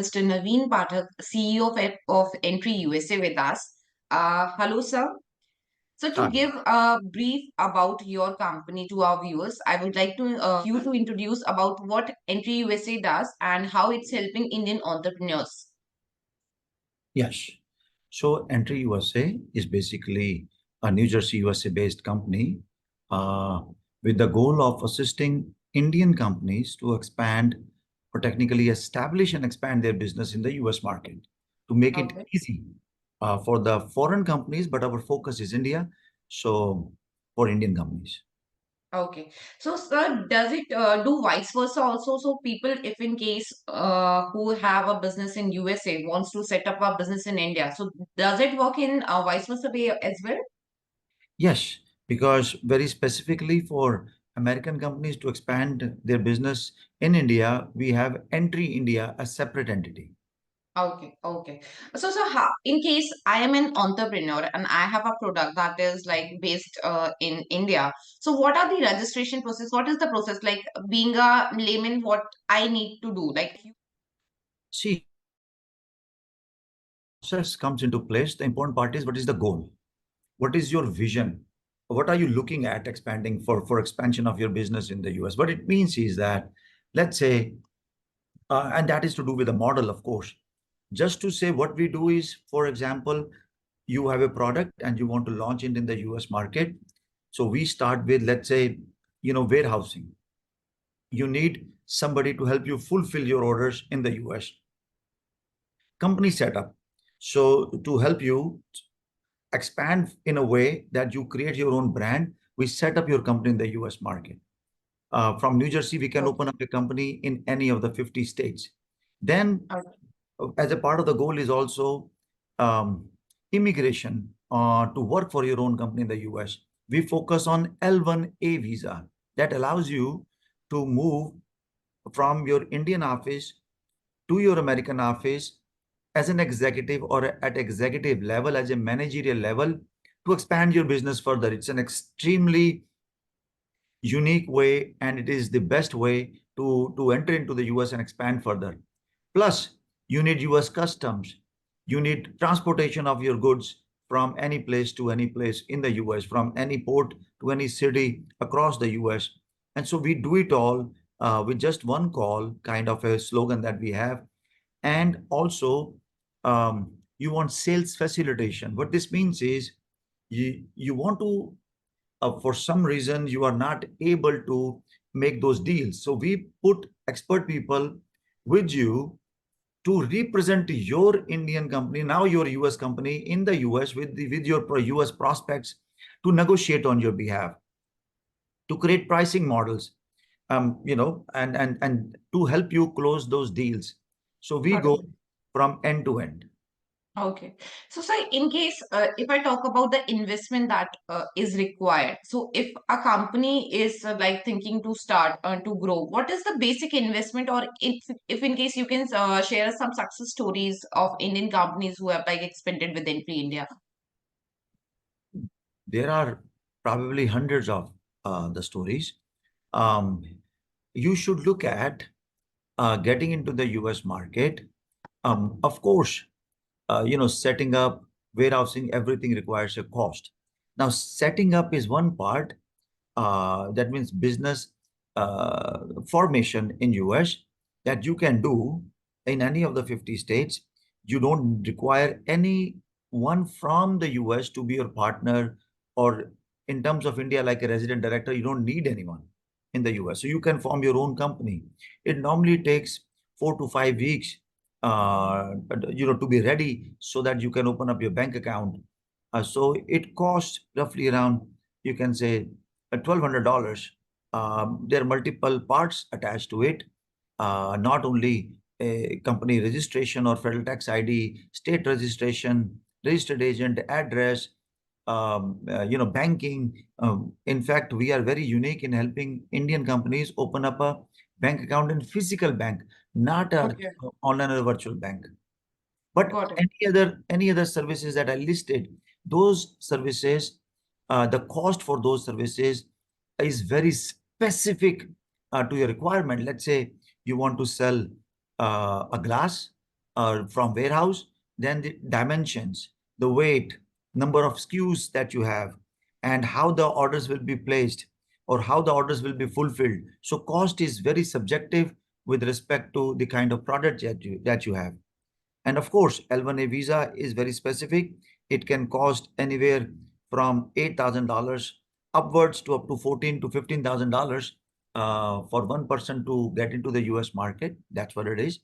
Mr. Navin Pathak, CEO of Entry USA with us. Hello, sir. So, to Hi. give a brief about your company to our viewers, I would like to you to introduce about what Entry USA does and how it's helping Indian entrepreneurs. Yes. So Entry USA is basically a New Jersey, USA based company uh, with the goal of assisting Indian companies to expand or technically establish and expand their business in the US market to make it Okay. easy for the foreign companies, but our focus is India. So for Indian companies. Okay. So, sir, does it do vice versa also? So, people, if in case who have a business in USA wants to set up a business in India, so does it work in vice versa way as well? Yes, because very specifically for American companies to expand their business in India, we have Entry India, a separate entity. Okay, okay. So, in case I am an entrepreneur and I have a product that is like based in India, so what are the registration process? What is the process like being a layman? What I need to do? Like, See, success comes into place. The important part is what is the goal? What is your vision? What are you looking at expanding for expansion of your business in the US? What it means is that, let's say, and that is to do with the model, of course. Just to say what we do is, for example, you have a product and you want to launch it in the US market. So we start with, let's say, warehousing. You need somebody to help you fulfill your orders in the US. Company setup. So to help you expand in a way that you create your own brand, we set up your company in the US market. From New Jersey, we can okay, open up a company in any of the 50 states. Then, okay, as a part of the goal is also um, immigration to work for your own company in the US. We focus on L1A visa that allows you to move from your Indian office to your American office as an executive or at executive level, as a managerial level, to expand your business further. It's an extremely unique way, and it is the best way to enter into the US and expand further. Plus, you need US customs. You need transportation of your goods from any place to any place in the US, from any port to any city across the US. And so we do it all with just one call, kind of a slogan that we have. And also, you want sales facilitation. What this means is you want to, for some reason, you are not able to make those deals. So we put expert people with you to represent your Indian company, now your US company in the US with your US prospects to negotiate on your behalf, to create pricing models, and to help you close those deals. So we got it. go from end to end. Okay. So, sir, in case if I talk about the investment that is required, so if a company is like thinking to start to grow, what is the basic investment, or if in case you can share some success stories of Indian companies who have like expanded within Free India? There are probably hundreds of the stories. Um, you should look at getting into the US market. Of course, setting up, warehousing, everything requires a cost. Now, setting up is one part. That means business formation in US that you can do in any of the 50 states. You don't require anyone from the US to be your partner, or in terms of India, like a resident director, you don't need anyone in the US. So you can form your own company. It normally takes 4 to 5 weeks, to be ready so that you can open up your bank account. So it costs roughly around, you can say, $1,200. There are multiple parts attached to it, not only a company registration or federal tax ID, state registration, registered agent, address, banking. In fact, we are very unique in helping Indian companies open up a bank account in physical bank, not a Okay, online or virtual bank. But got it. any other services that I listed, those services, the cost for those services is very specific to your requirement. Let's say you want to sell a glass. from warehouse, then the dimensions, the weight, number of SKUs that you have, and how the orders will be placed or how the orders will be fulfilled. So cost is very subjective with respect to the kind of product that you have. And of course, L1A visa is very specific. It can cost anywhere from $8,000 upwards to up to 14 to $15,000 for one person to get into the US market. That's what it is.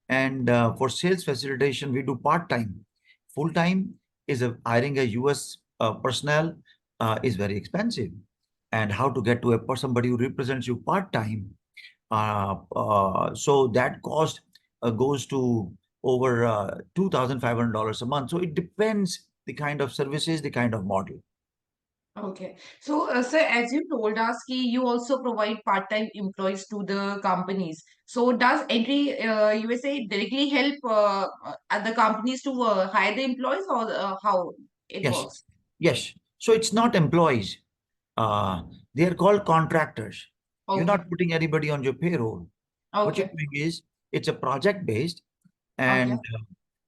And for sales facilitation, we do part-time. Full-time is hiring a US personnel is very expensive. And how to get to somebody who represents you part-time, so that cost goes to over $2,500 a month. So it depends the kind of services, the kind of model. Okay. So, sir, as you told us, you also provide part-time employees to the companies. So, does Entry USA directly help the companies to hire the employees, or how it Yes, works? yes. So it's not employees. Uh, they are called contractors. You're Okay. not putting anybody on your payroll. What you're Okay. doing is it's a project based, Okay. and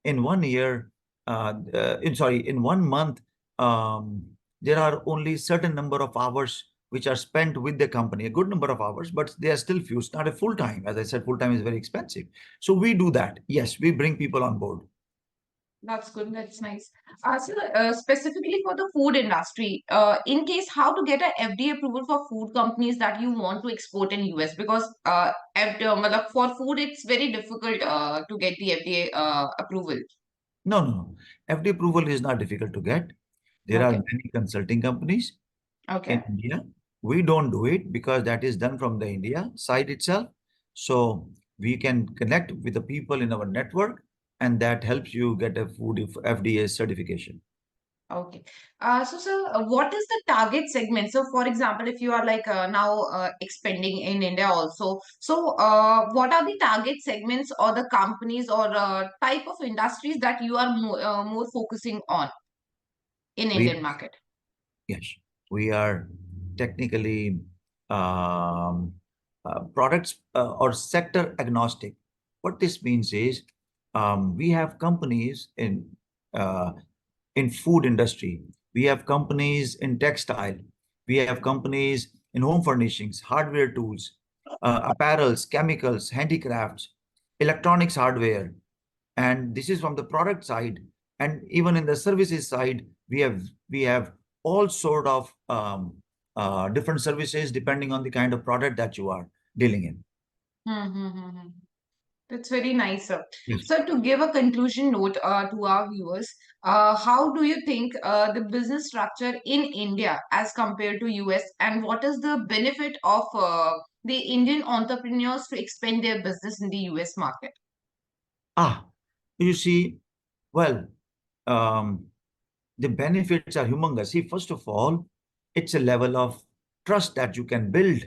in 1 year, in 1 month, um, there are only certain number of hours which are spent with the company, a good number of hours, but they are still few. It's not a full time. As I said, full time is very expensive. So we do that. Yes, we bring people on board. That's good. That's nice. So, specifically for the food industry, in case how to get a FDA approval for food companies that you want to export in US, because matlab, for food it's very difficult to get the FDA approval. No, no, no. FD approval is not difficult to get. There are Okay. many consulting companies in Okay. India. We don't do it because that is done from the India side itself. So we can connect with the people in our network, and that helps you get a food FDA certification. Okay. So, sir, what is the target segment? So, for example, if you are like now expanding in India also, so what are the target segments or the companies or type of industries that you are more focusing on in We, Indian market? yes, we are technically products or sector agnostic. What this means is we have companies uh, in food industry, we have companies in textile, we have companies in home furnishings, hardware tools, apparels, chemicals, handicrafts, electronics hardware, and this is from the product side. And even in the services side, we have all sort of different services depending on the kind of product that you are dealing in. Mm-hmm. That's very nice, sir. Yes. So, to give a conclusion note to our viewers, how do you think the business structure in India as compared to US, and what is the benefit of the Indian entrepreneurs to expand their business in the US market? Ah, you see, well, um, the benefits are humongous. See, first of all, it's a level of trust that you can build,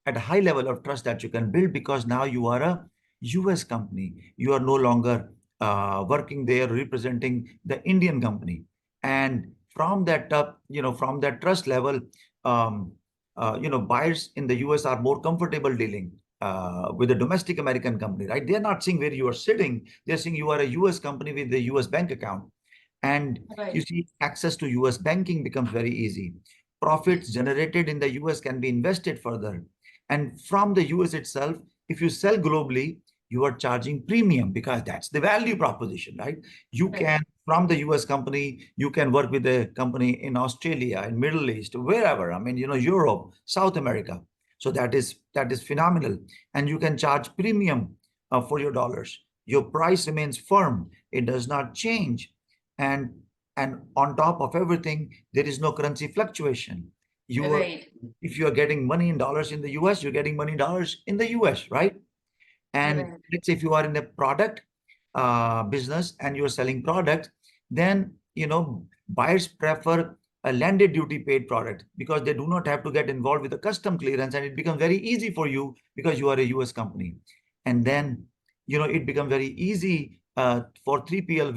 at a high level of trust that you can build, because now you are a US company. You are no longer working there representing the Indian company. And from that up, from that trust level, um, buyers in the US are more comfortable dealing with a domestic American company, right? They're not seeing where you are sitting. They're seeing you are a US company with a US bank account. And you Right. see, access to US banking becomes very easy. Profits generated in the US can be invested further. And from the US itself, if you sell globally, you are charging premium because that's the value proposition, right? You Right. can, from the US company, you can work with a company in Australia, in Middle East, wherever. I mean, Europe, South America. So that is phenomenal. And you can charge premium for your dollars. Your price remains firm. It does not change. And and on top of everything, there is no currency fluctuation. you are Right. if you are getting money in dollars in the US, you're getting money in dollars in the US, right? And Right. let's say if you are in a product business and you're selling product, then buyers prefer a landed duty paid product because they do not have to get involved with the custom clearance, and it becomes very easy for you because you are a US company. And then it becomes very easy for 3PL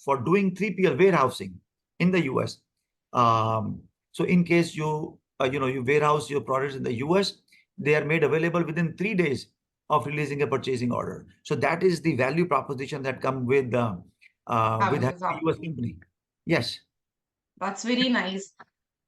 for doing 3PL warehousing in the US. um, so in case you warehouse your products in the US, they are made available within 3 days of releasing a purchasing order. So that is the value proposition that come with Having having a a US company. company. Yes, That's very nice.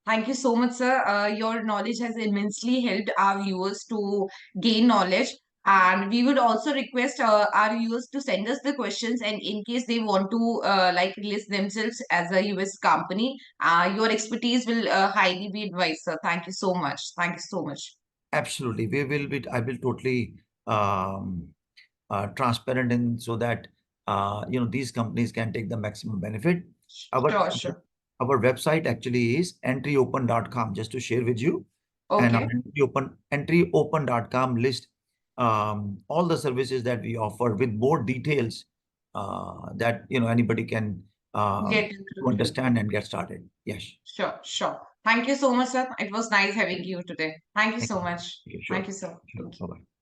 Thank you so much, sir. Your knowledge has immensely helped our viewers to gain knowledge. And we would also request our viewers to send us the questions. And in case they want to like list themselves as a US company, your expertise will highly be advised, sir. Thank you so much. Thank you so much. absolutely. We will be. I will totally um, transparent in so that these companies can take the maximum benefit. Our Sure, sure. our website actually is entryopen.com, just to share with you. And our Okay. entryopen.com list all the services that we offer with more details that anybody can Get into it. understand and get started. Yes. Sure, sure. Thank you so much, sir. It was nice having you today. Thank you Thank so you. much. Okay, sure. Thank you, sir. Sure. Thank you. Bye-bye.